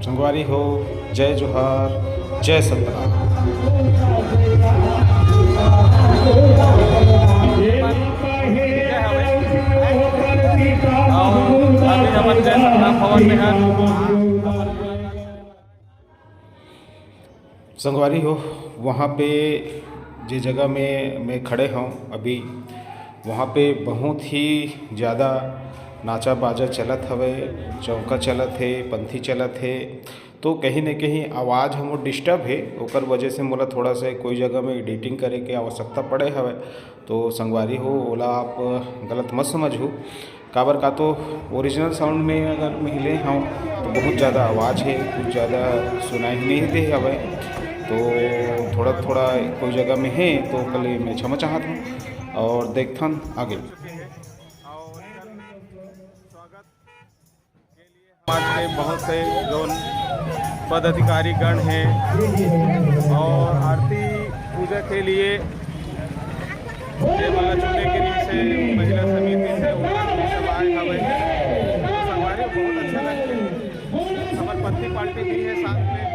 संगवारी हो, जय जोहार, जय सतनाम। संगवारी हो, वहाँ पे जिस जगह में मैं खड़े हूँ अभी, वहाँ पे बहुत ही ज़्यादा नाचा बाजा चलत हवे, चौका चलत है, पंथी चलत है। तो कहीं न कहीं आवाज़ हमो डिस्टर्ब है, ओकर वजह से मोला थोड़ा सा कोई जगह में एडिटिंग करे के आवश्यकता पड़े हवे। तो संगवारी हो, ओला आप गलत मत समझो। काबर का तो ओरिजिनल साउंड में अगर मिले हूँ तो बहुत ज़्यादा आवाज़ है, कुछ ज़्यादा सुनाई नहीं दे हवे। तो थोड़ा थोड़ा कोई जगह में है तो कल मैं क्षमा चाहत हूँ और देखथन आगे। समाज के बहुत से जो पदाधिकारी गण हैं और आरती पूजा के लिए जयमाला चुनने के लिए से महिला समिति से सब आए हवे। हमारे बहुत अच्छा लगता है। हमारे पत्नी पार्टी भी है साथ में।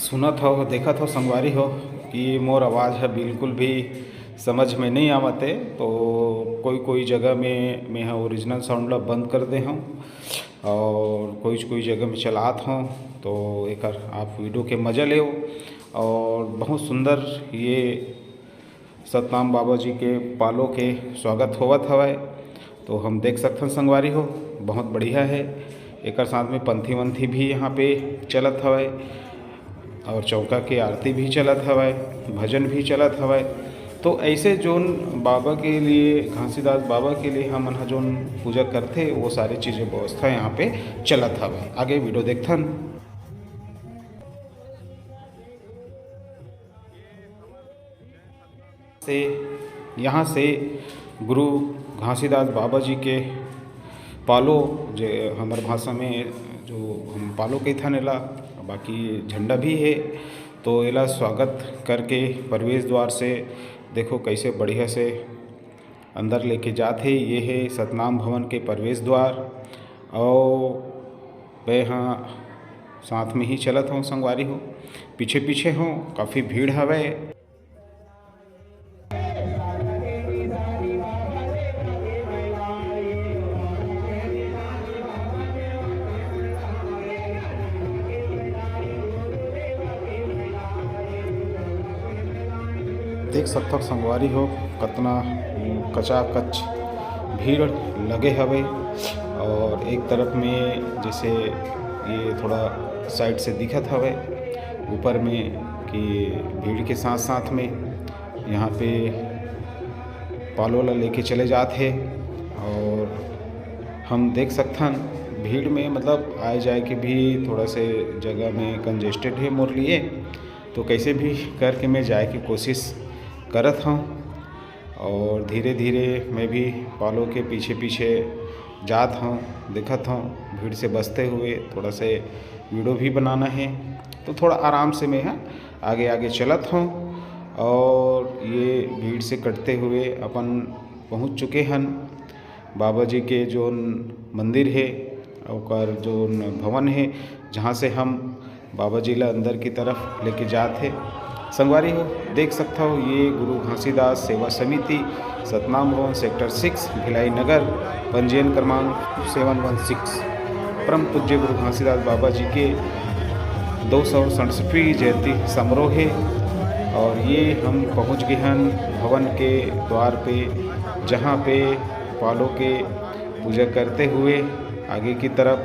सुना था, देखा था संगवारी हो कि मोर आवाज़ है बिल्कुल भी समझ में नहीं आवते। तो कोई कोई जगह में मैं ओरिजिनल साउंड ला बंद कर दे हूँ और कोई कोई जगह में चलात हूँ। तो एक आप वीडियो के मज़ा ले। और बहुत सुंदर ये सतनाम बाबा जी के पालों के स्वागत होवत हवे। तो हम देख सकते हैं संगवारी हो, बहुत बढ़िया है। एक साथ में पंथी वंथी भी यहाँ पे चलत हवे और चौका के आरती भी चलत हवे, भजन भी चलत हवे। तो ऐसे जोन बाबा के लिए, घासीदास बाबा के लिए हम जोन पूजा करते वो सारी चीज़ें व्यवस्था यहाँ पे चलत हवे। आगे वीडियो देखथन। से यहाँ से गुरु घासीदास बाबा जी के पालो, जो हमारे भाषा में जो हम पालो कहते हैं एला, बाकी झंडा भी है। तो एला स्वागत करके प्रवेश द्वार से देखो कैसे बढ़िया से अंदर लेके जाते। ये है सतनाम भवन के प्रवेश द्वार। और मैं हाँ साथ में ही चलत हूँ संगवारी हो, पीछे पीछे हूँ, काफ़ी भीड़ हवे। देख सकते हो संगवारी हो कितना कचाकच भीड़ लगे हवे। और एक तरफ में जैसे ये थोड़ा साइड से दिखत हवे ऊपर में कि भीड़ के साथ साथ में यहाँ पे पालो ला लेके चले जाते। और हम देख सकते हैं भीड़ में मतलब आए जाए के भी थोड़ा से जगह में कंजेस्टेड है मोर लिए। तो कैसे भी करके मैं जाए की कोशिश करत हूँ। और धीरे धीरे मैं भी पालो के पीछे पीछे जात हूँ, देखत हूँ भीड़ से बचते हुए। थोड़ा से वीडियो भी बनाना है तो थोड़ा आराम से मैं आगे आगे चलत हूँ। और ये भीड़ से कटते हुए अपन पहुँच चुके हैं बाबा जी के जो मंदिर है और जो भवन है, जहाँ से हम बाबा जी ला अंदर की तरफ लेके जाते। संगवारी हो देख सकता हो, ये गुरु घासीदास सेवा समिति सतनाम भवन सेक्टर 6 भिलाई नगर, पंजीयन क्रमांक 716। परम पूज्य गुरु घासीदास बाबा जी के 267वीं जयंती समारोह है। और ये हम पहुंच गए हैं भवन के द्वार पे, जहां पे पालों के पूजा करते हुए आगे की तरफ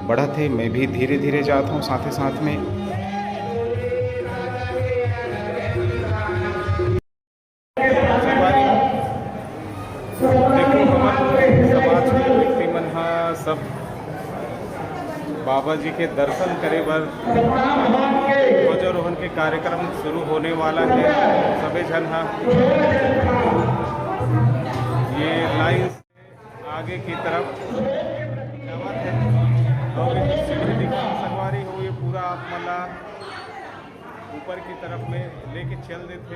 बढ़ा थे। मैं भी धीरे धीरे जाता हूँ साथ ही साथ में। सब बाबा जी के दर्शन करे बर ध्वजारोहण कार्यक्रम शुरू होने वाला है। सभी जन हाँ ये लाइन से आगे की तरफ जावत है और सीढ़ी दिखा संगवारी हो ये पूरा आप मला ऊपर की तरफ में लेके चल देते।